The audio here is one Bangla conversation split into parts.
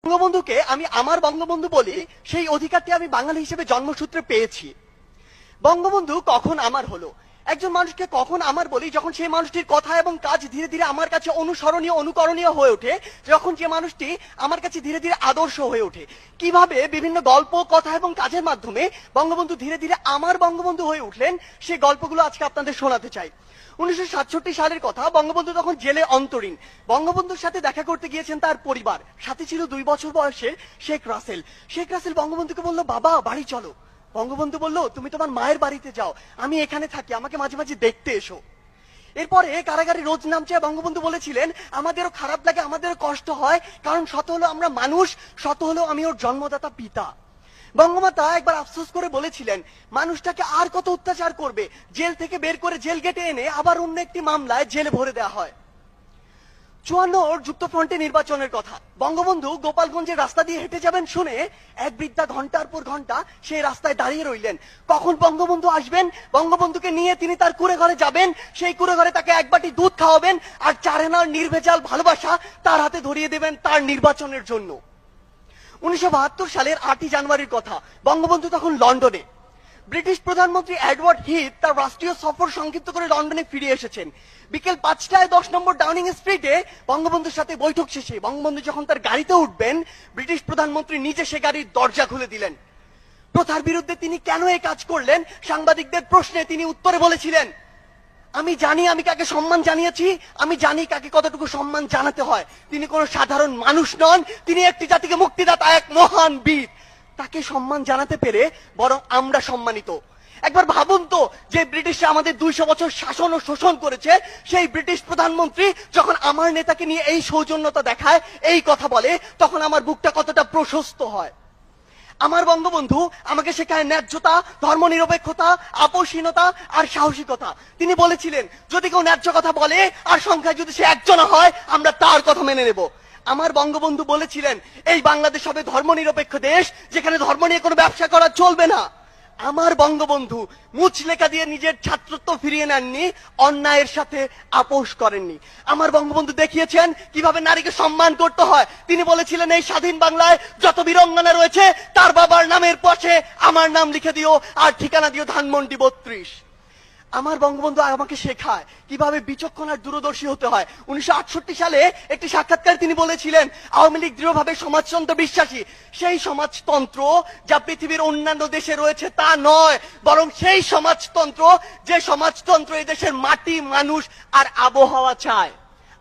বঙ্গবন্ধুকে আমি আমার বঙ্গবন্ধু বলি, সেই অধিকারটি আমি বাঙালি হিসেবে জন্মসূত্রে পেয়েছি। বঙ্গবন্ধু কখন আমার হলো? একজন মানুষকে কখন আমার বলি? যখন সেই মানুষটির কথা এবং কাজ ধীরে ধীরে আমার কাছে অনুসরণীয়, অনুকরণীয় হয়ে ওঠে, যখন যে মানুষটি আমার কাছে ধীরে ধীরে আদর্শ হয়ে ওঠে। কিভাবে বিভিন্ন গল্প, কথা এবং কাজের মাধ্যমে বঙ্গবন্ধু ধীরে ধীরে আমার বঙ্গবন্ধু হয়ে উঠলেন, সেই গল্পগুলো আজকে আপনাদের শোনাতে চাই। 1967 সালের কথা। বঙ্গবন্ধু তখন জেলে অন্তরীণ। বঙ্গবন্ধুর সাথে দেখা করতে গিয়েছেন তার পরিবার, সাথে ছিল 2 বছর বয়সের শেখ রাসেল। শেখ রাসেল বঙ্গবন্ধুকে বলল, বাবা বাড়ি চলো। বঙ্গবন্ধু বলল, তুমি তোমার মায়ের বাড়িতে যাও, আমি এখানে থাকি, আমাকে মাঝে মাঝে দেখতে এসো। এরপরে কারাগারে রোজ নামছে। বঙ্গবন্ধু বলেছিলেন, আমাদেরও খারাপ লাগে, আমাদেরও কষ্ট হয়, কারণ শত হলো আমরা মানুষ, শত হলো আমি ওর জন্মদাতা পিতা। বঙ্গমাতা একবার আফসোস করে বলেছিলেন, মানুষটাকে আর কত অত্যাচার করবে, জেল থেকে বের করে জেল গেটে এনে আবার অন্য একটি মামলায় জেলে ভরে দেওয়া হয়। 54 যুক্তফ্রন্টে নির্বাচনের কথা। বঙ্গবন্ধু গোপালগঞ্জের রাস্তা দিয়ে হেঁটে যাবেন শুনে এক বৃদ্ধা ঘন্টার পর ঘন্টা সেই রাস্তায় দাঁড়িয়ে রইলেন। কখন বঙ্গবন্ধু আসবেন? বঙ্গবন্ধুকে নিয়ে তিনি তার কুঁড়ে ঘরে যাবেন, সেই কুঁড়ে ঘরে তাকে এক বাটি দুধ খাওয়াবেন, আর 4 আনার নির্ভেজাল ভালোবাসা তার হাতে ধরিয়ে দেবেন তার নির্বাচনের জন্য। 1972 সালের 8 জানুয়ারির কথা। বঙ্গবন্ধু তখন লন্ডনে। ব্রিটিশ প্রধানমন্ত্রী এডওয়ার্ড হিথ তার রাষ্ট্রীয় সফর সংক্ষিপ্ত করে লন্ডনে ফিরে এসেছেন। বিকেল 5টায় 10 নম্বর ডাউনিং স্ট্রিটে বঙ্গবন্ধুর সাথে বৈঠক শেষে বঙ্গবন্ধু যখন তার গাড়িতে উঠবেন, ব্রিটিশ প্রধানমন্ত্রী নিজে সে গাড়ির দরজা খুলে দিলেন। প্রথার বিরুদ্ধে তিনি কেন এই কাজ করলেন, সাংবাদিকদের প্রশ্নে তিনি উত্তরে বলেছিলেন, আমি জানি আমি কাকে সম্মান জানিয়েছি, আমি জানি কাকে কতটুকু সম্মান জানাতে হয়। তিনি কোনো সাধারণ মানুষ নন, তিনি একটি জাতিকে মুক্তিদাতা, এক মহান বীর। তাকে সম্মান জানাতে পেরে বরং আমরা সম্মানিত। একবার ভাবুন তো, যে ব্রিটিশরা আমাদের 200 বছর শাসন ও শোষণ করেছে, সেই ব্রিটিশ প্রধানমন্ত্রী যখন আমার নেতাকে নিয়ে এই সৌজন্যতা দেখায়, এই কথা বলে, তখন আমার বুকটা কতটা প্রশস্ত হয়। আমার বঙ্গবন্ধু আমাকে শেখায় ন্যায্যতা, ধর্মনিরপেক্ষতা, আপোষহীনতা আর সাহসিকতা। তিনি বলেছিলেন, যদি কেউ ন্যায্য কথা বলে আর সংখ্যায় যদি সে একজন হয়, আমরা তার কথা মেনে নেব। আমার বঙ্গবন্ধু বলেছিলেন, এই বাংলাদেশ হবে ধর্মনিরপেক্ষ দেশ, যেখানে ধর্ম নিয়ে কোনো ব্যবসা করা চলবে না। আমার বঙ্গবন্ধু মুচলেখা দিয়ে নিজের ছাত্রত্ব ফিরিয়ে নেননি, অন্যায়ের সাথে আপোষ করেননি। আমার বঙ্গবন্ধু দেখিয়েছেন কিভাবে নারীকে সম্মান করতে হয়। তিনি বলেছিলেন, এই স্বাধীন বাংলায় যত বীরঙ্গনা রয়েছে, তার বাবার নামের পাশে আমার নাম লিখে দিও, আর ঠিকানা দিও ধানমন্ডি 32। আমার বঙ্গবন্ধু আমাকে শেখায় কিভাবে বিচক্ষণ আর দূরদর্শী হতে হয়। 1968 সালে একটি সাক্ষাৎকারে তিনি বলেছিলেন, আওয়ামী লীগ দৃঢ়ভাবে সমাজতন্ত্র বিশ্বাসী। সেই সমাজতন্ত্র যা পৃথিবীর অন্যান্য দেশে রয়েছে তা নয়, বরং সেই সমাজতন্ত্র যে সমাজতন্ত্র এই দেশের মাটি, মানুষ আর আবহাওয়া চায়।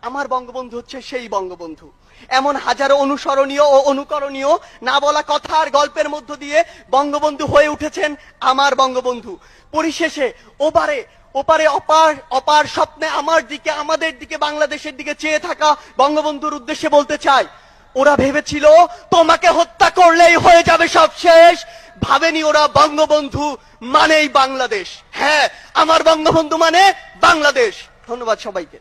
আমার বঙ্গবন্ধু হচ্ছে সেই বঙ্গবন্ধু। এমন হাজারো অনুসরণীয় ও অনুকরণীয় না বলা কথা আর গল্পের মধ্য দিয়ে বঙ্গবন্ধু হয়ে উঠেছেন আমার বঙ্গবন্ধু। পরিশেষে ওপারে অপার অপার স্বপ্নে আমার দিকে, আমাদের দিকে, বাংলাদেশের দিকে চেয়ে থাকা বঙ্গবন্ধুর উদ্দেশ্যে বলতে চাই, ওরা ভেবেছিল তোমাকে হত্যা করলেই হয়ে যাবে সব শেষ। ভাবেনি ওরা বঙ্গবন্ধু মানেই বাংলাদেশ। হ্যাঁ, আমার বঙ্গবন্ধু মানে বাংলাদেশ। ধন্যবাদ সবাইকে।